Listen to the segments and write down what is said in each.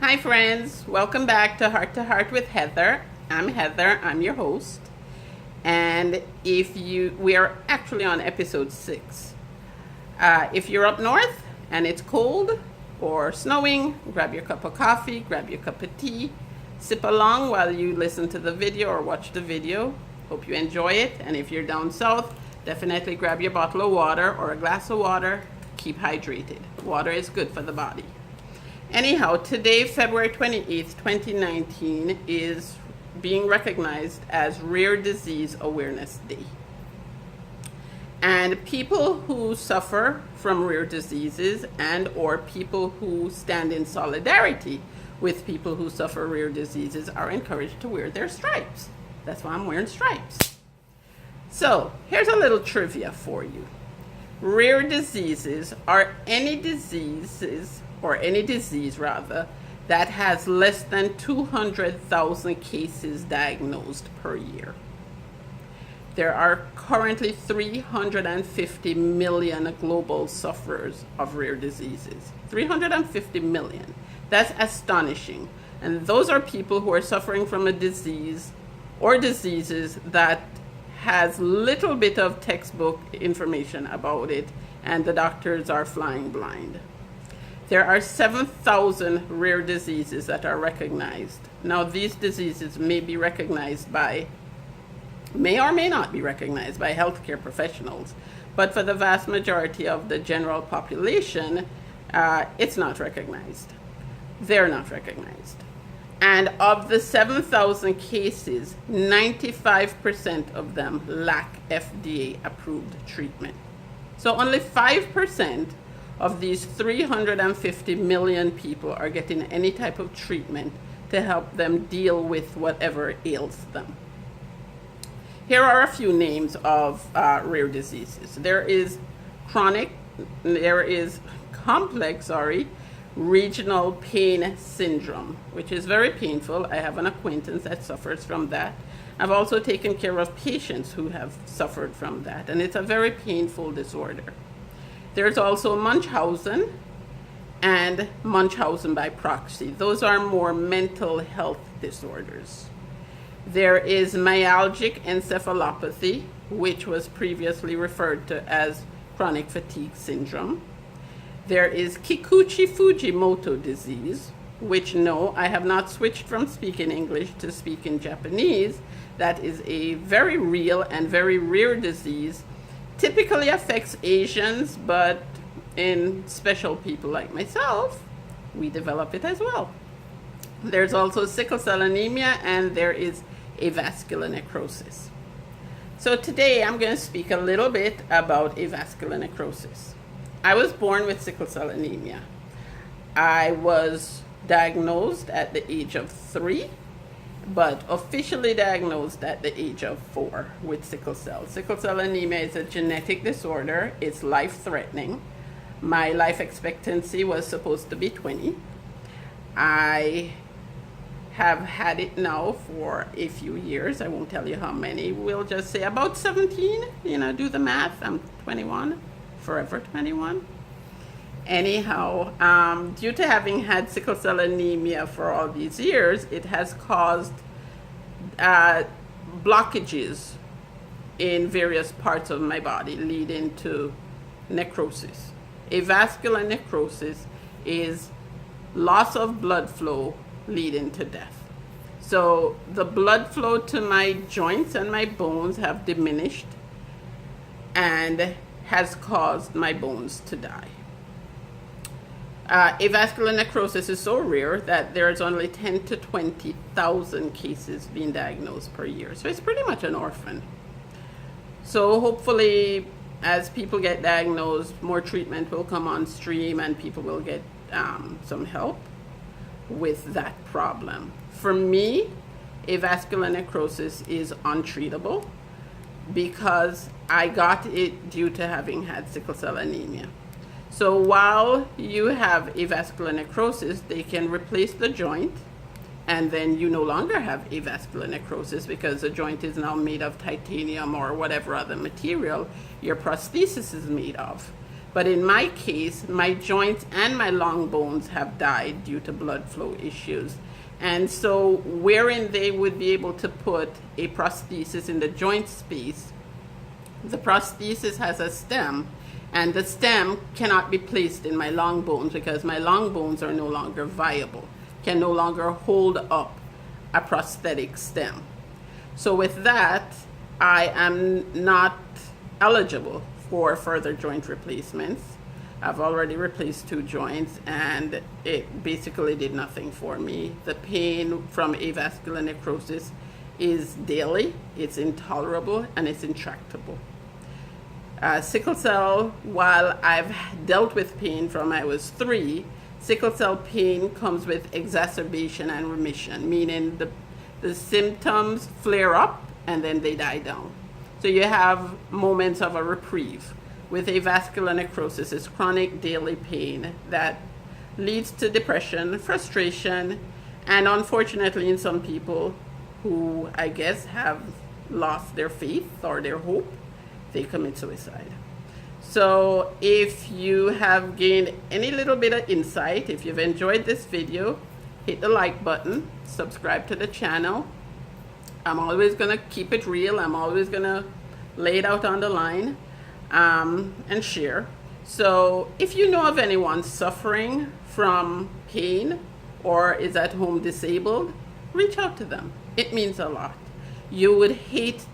Hi friends, welcome back to Heart with Heather. I'm Heather, I'm your host. And we are actually on episode 6. If you're up north and it's cold or snowing, grab your cup of coffee, grab your cup of tea, sip along while you listen to the video or watch the video. Hope you enjoy it. And if you're down south, definitely grab your bottle of water or a glass of water. Keep hydrated. Water is good for the body. Anyhow, today, February 28th, 2019, is being recognized as Rare Disease Awareness Day. And people who suffer from rare diseases and or people who stand in solidarity with people who suffer rare diseases are encouraged to wear their stripes. That's why I'm wearing stripes. So, here's a little trivia for you. Rare diseases are any disease that has less than 200,000 cases diagnosed per year. There are currently 350 million global sufferers of rare diseases. 350 million. That's astonishing. And those are people who are suffering from a disease or diseases that has little bit of textbook information about it, and the doctors are flying blind. There are 7,000 rare diseases that are recognized. Now, these diseases may or may not be recognized by healthcare professionals, but for the vast majority of the general population, it's not recognized. They're not recognized. And of the 7,000 cases, 95% of them lack FDA-approved treatment. So only 5% of these 350 million people are getting any type of treatment to help them deal with whatever ails them. Here are a few names of rare diseases. There is complex regional pain syndrome, which is very painful. I have an acquaintance that suffers from that. I've also taken care of patients who have suffered from that, and it's a very painful disorder. There's also Munchausen and Munchausen by proxy. Those are more mental health disorders. There is myalgic encephalopathy, which was previously referred to as chronic fatigue syndrome. There is Kikuchi-Fujimoto disease, which no, I have not switched from speaking English to speaking Japanese. That is a very real and very rare disease. Typically affects Asians, but in special people like myself, we develop it as well. There's also sickle cell anemia, and there is avascular necrosis. So today I'm going to speak a little bit about avascular necrosis. I was born with sickle cell anemia. I was diagnosed at the age of 3, but officially diagnosed at the age of 4 with sickle cell. Sickle cell anemia is a genetic disorder. It's life-threatening. My life expectancy was supposed to be 20. I have had it now for a few years. I won't tell you how many. We'll just say about 17. Do the math. I'm 21. Forever 21. Anyhow, due to having had sickle cell anemia for all these years, it has caused blockages in various parts of my body, leading to necrosis. Avascular necrosis is loss of blood flow leading to death. So the blood flow to my joints and my bones have diminished and has caused my bones to die. Avascular necrosis is so rare that there's only 10 to 20,000 cases being diagnosed per year. So it's pretty much an orphan. So hopefully, as people get diagnosed, more treatment will come on stream and people will get some help with that problem. For me, avascular necrosis is untreatable because I got it due to having had sickle cell anemia. So while you have avascular necrosis, they can replace the joint, and then you no longer have avascular necrosis because the joint is now made of titanium or whatever other material your prosthesis is made of. But in my case, my joints and my long bones have died due to blood flow issues. And so wherein they would be able to put a prosthesis in the joint space, the prosthesis has a stem, and the stem cannot be placed in my long bones because my long bones are no longer viable, can no longer hold up a prosthetic stem. So with that, I am not eligible for further joint replacements. I've already replaced 2 joints and it basically did nothing for me. The pain from avascular necrosis is daily, it's intolerable, and it's intractable. Sickle cell, while I've dealt with pain from I was 3, sickle cell pain comes with exacerbation and remission, meaning the symptoms flare up and then they die down. So you have moments of a reprieve. With avascular necrosis, it's chronic daily pain that leads to depression, frustration, and unfortunately in some people who I guess have lost their faith or their hope, they commit suicide. So if you have gained any little bit of insight, if you've enjoyed this video, hit the like button, subscribe to the channel. I'm always gonna keep it real. I'm always gonna lay it out on the line, and share. So if you know of anyone suffering from pain or is at home disabled, reach out to them. It means a lot. You would hate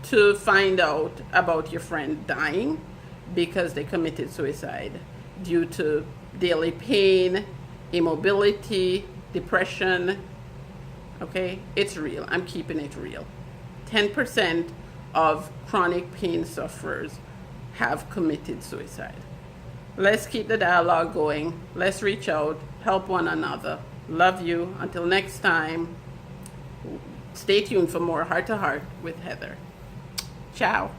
to find out about your friend dying because they committed suicide due to daily pain, immobility, depression. Okay, it's real. I'm keeping it real. 10% of chronic pain sufferers have committed suicide. Let's keep the dialogue going. Let's reach out, help one another. Love you. Until next time, stay tuned for more Heart to Heart with Heather. Ciao.